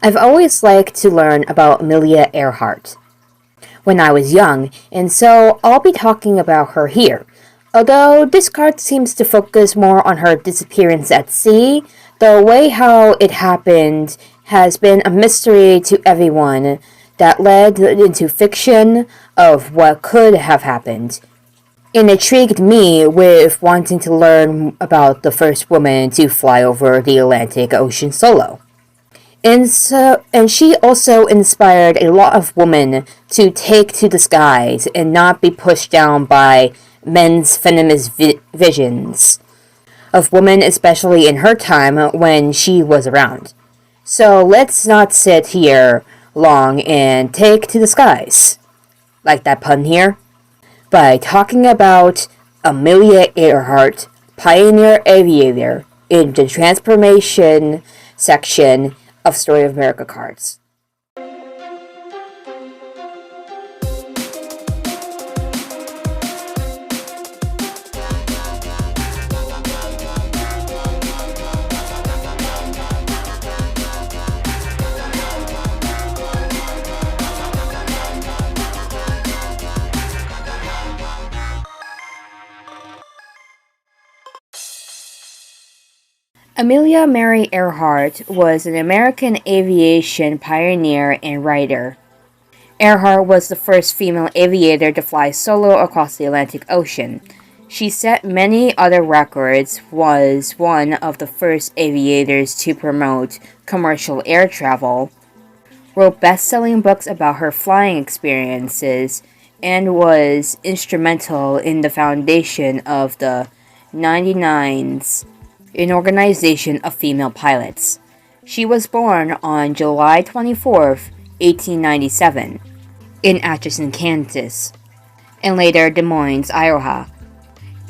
I've always liked to learn about Amelia Earhart when I was young, and so I'll be talking about her here. Although this card seems to focus more on her disappearance at sea, the way how it happened has been a mystery to everyone that led into fiction of what could have happened. It intrigued me with wanting to learn about the first woman to fly over the Atlantic Ocean solo. And she also inspired a lot of women to take to the skies and not be pushed down by men's venomous visions of women, especially in her time when she was around. So let's not sit here long and take to the skies, like that pun here, by talking about Amelia Earhart, pioneer aviator, in the transformation section of Story of America cards. Amelia Mary Earhart was an American aviation pioneer and writer. Earhart was the first female aviator to fly solo across the Atlantic Ocean. She set many other records, was one of the first aviators to promote commercial air travel, wrote best-selling books about her flying experiences, and was instrumental in the foundation of the 99s, an organization of female pilots. She was born on July 24, 1897, in Atchison, Kansas, and later Des Moines, Iowa.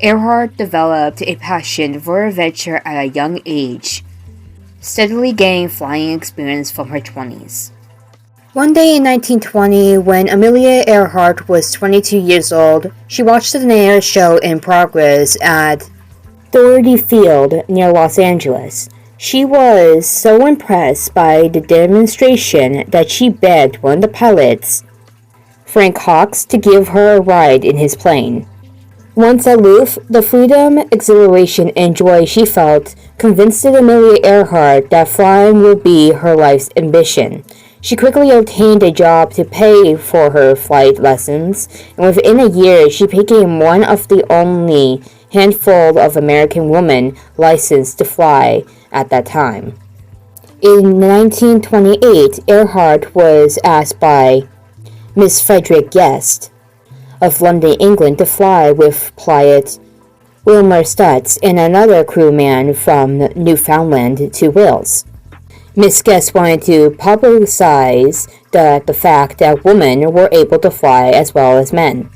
Earhart developed a passion for adventure at a young age, steadily gaining flying experience from her 20s. One day in 1920, when Amelia Earhart was 22 years old, she watched an air show in progress at Doherty Field near Los Angeles. She was so impressed by the demonstration that she begged one of the pilots, Frank Hawks, to give her a ride in his plane. Once aloof, the freedom, exhilaration, and joy she felt convinced Amelia Earhart that flying would be her life's ambition. She quickly obtained a job to pay for her flight lessons, and within a year she became one of the only handful of American women licensed to fly at that time. In 1928, Earhart was asked by Miss Frederick Guest of London, England, to fly with pilot Wilmer Stutz and another crewman from Newfoundland to Wales. Miss Guest wanted to publicize the fact that women were able to fly as well as men.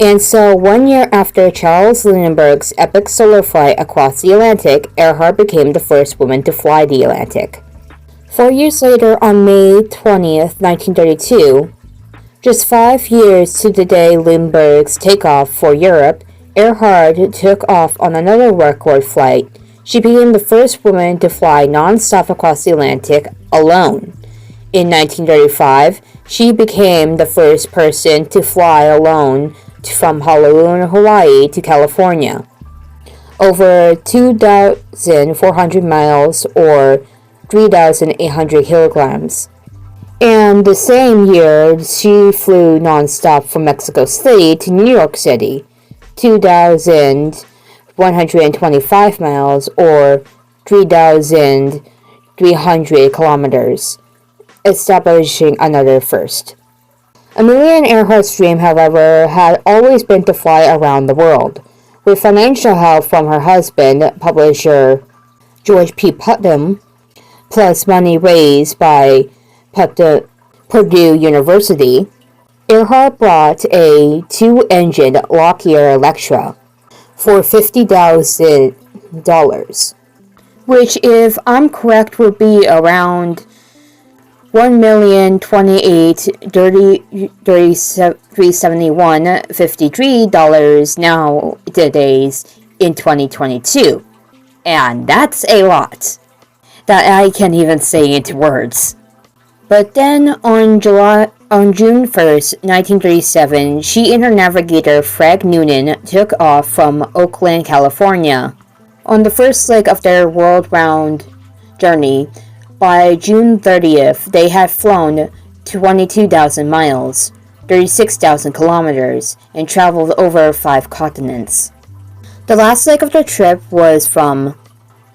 And so 1 year after Charles Lindbergh's epic solo flight across the Atlantic, Earhart became the first woman to fly the Atlantic. 4 years later, on May 20th, 1932, just 5 years to the day Lindbergh's takeoff for Europe, Earhart took off on another record flight. She became the first woman to fly non-stop across the Atlantic alone. In 1935, she became the first person to fly alone from Honolulu, Hawaii to California, over 2,400 miles or 3,800 kilograms. And the same year, she flew non-stop from Mexico City to New York City, 2,125 miles or 3,300 kilometers, establishing another first. Amelia Earhart's dream, however, had always been to fly around the world. With financial help from her husband, publisher George P. Putnam, plus money raised by Purdue University, Earhart bought a 2-engine Lockheed Electra for $50,000, which, if I'm correct, would be around $1,028,371.53 nowadays in 2022. And that's a lot that I can't even say into words. But then on June 1st, 1937, she and her navigator Fred Noonan took off from Oakland, California. On the first leg of their world-round journey, by June 30th, they had flown 22,000 miles, 36,000 kilometers, and traveled over 5 continents. The last leg of their trip was from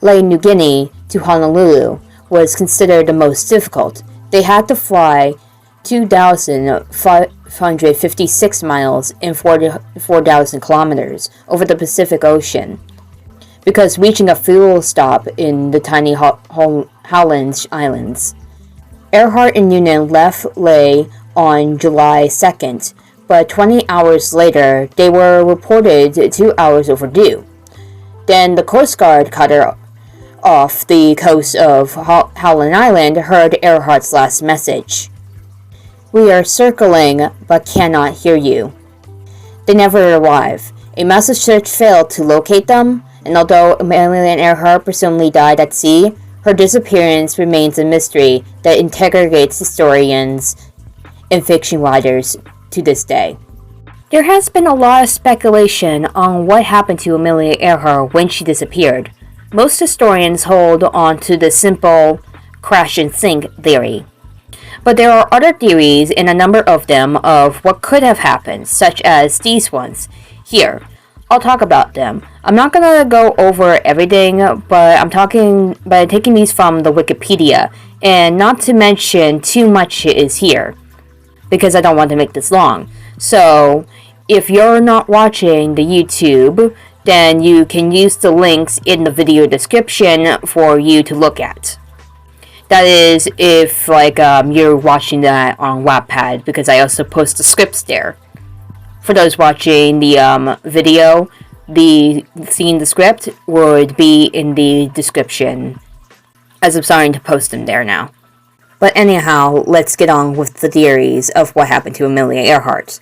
New Guinea to Honolulu, was considered the most difficult. They had to fly 2,556 miles and 4,000 kilometers over the Pacific Ocean, because reaching a fuel stop in the tiny Howland Islands. Earhart and Noonan left Lae on July 2nd, but 20 hours later, they were reported 2 hours overdue. Then the Coast Guard cutter off the coast of Howland Island heard Earhart's last message. "We are circling, but cannot hear you." They never arrived. A massive search failed to locate them, and although Amelia Earhart presumably died at sea, her disappearance remains a mystery that interrogates historians and fiction writers to this day. There has been a lot of speculation on what happened to Amelia Earhart when she disappeared. Most historians hold on to the simple crash and sink theory. But there are other theories, and a number of them, of what could have happened, such as these ones. Here, I'll talk about them. I'm not gonna go over everything, but I'm taking these from the Wikipedia, and not to mention too much is here, because I don't want to make this long. So, if you're not watching the YouTube, then you can use the links in the video description for you to look at. That is, if you're watching that on Wattpad, because I also post the scripts there. For those watching the video, seeing the script would be in the description, as I'm starting to post them there now. But anyhow, let's get on with the theories of what happened to Amelia Earhart.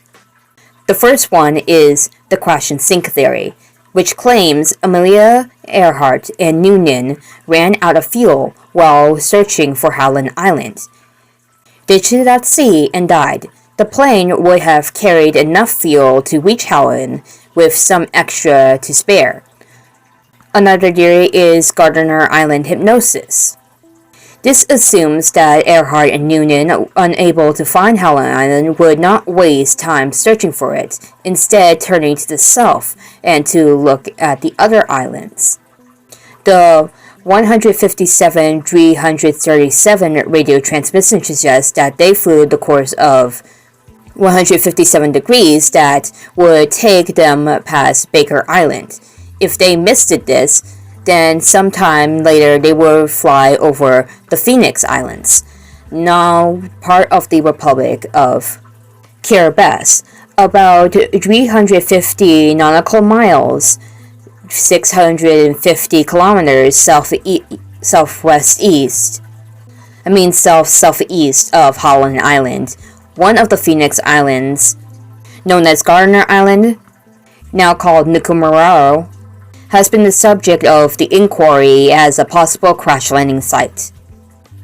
The first one is the crash and sink theory, which claims Amelia Earhart and Noonan ran out of fuel while searching for Howland Island. They drifted at sea and died. The plane would have carried enough fuel to reach Howland with some extra to spare. Another theory is Gardner Island hypnosis. This assumes that Earhart and Noonan, unable to find Howland Island, would not waste time searching for it, instead turning to the south and to look at the other islands. The 157-337 radio transmission suggests that they flew the course of 157 degrees that would take them past Baker Island. If they missed this, then sometime later they would fly over the Phoenix Islands, now part of the Republic of Kiribati, about 350 nautical miles, 650 kilometers southeast of Howland Island. One of the Phoenix Islands, known as Gardner Island, now called Nuku'alofa, has been the subject of the inquiry as a possible crash landing site.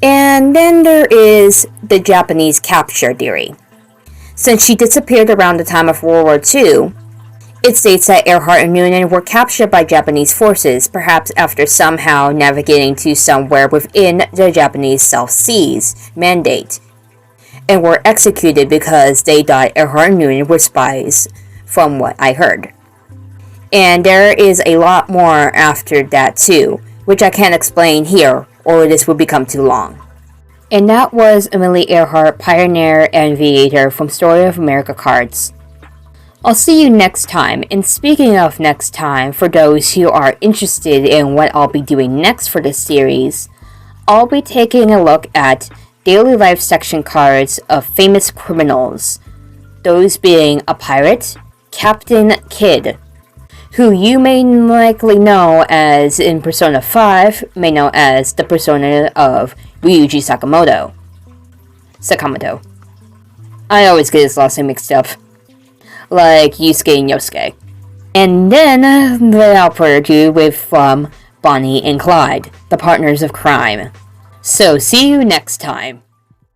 And then there is the Japanese capture theory. Since she disappeared around the time of World War II, it states that Earhart and Noonan were captured by Japanese forces, perhaps after somehow navigating to somewhere within the Japanese South Seas Mandate, and were executed because they thought Earhart and Noonan were spies, from what I heard. And there is a lot more after that too, which I can't explain here, or this would become too long. And that was Amelia Earhart, Pioneer and Aviator from Story of America cards. I'll see you next time, and speaking of next time, for those who are interested in what I'll be doing next for this series, I'll be taking a look at daily life section cards of famous criminals, those being a pirate, Captain Kidd, who you may likely know as in Persona 5, may know as the persona of Ryuji Sakamoto. I always get his last name mixed up, like Yusuke and Yosuke. And then, without further ado, with Bonnie and Clyde, the partners of crime. So, see you next time.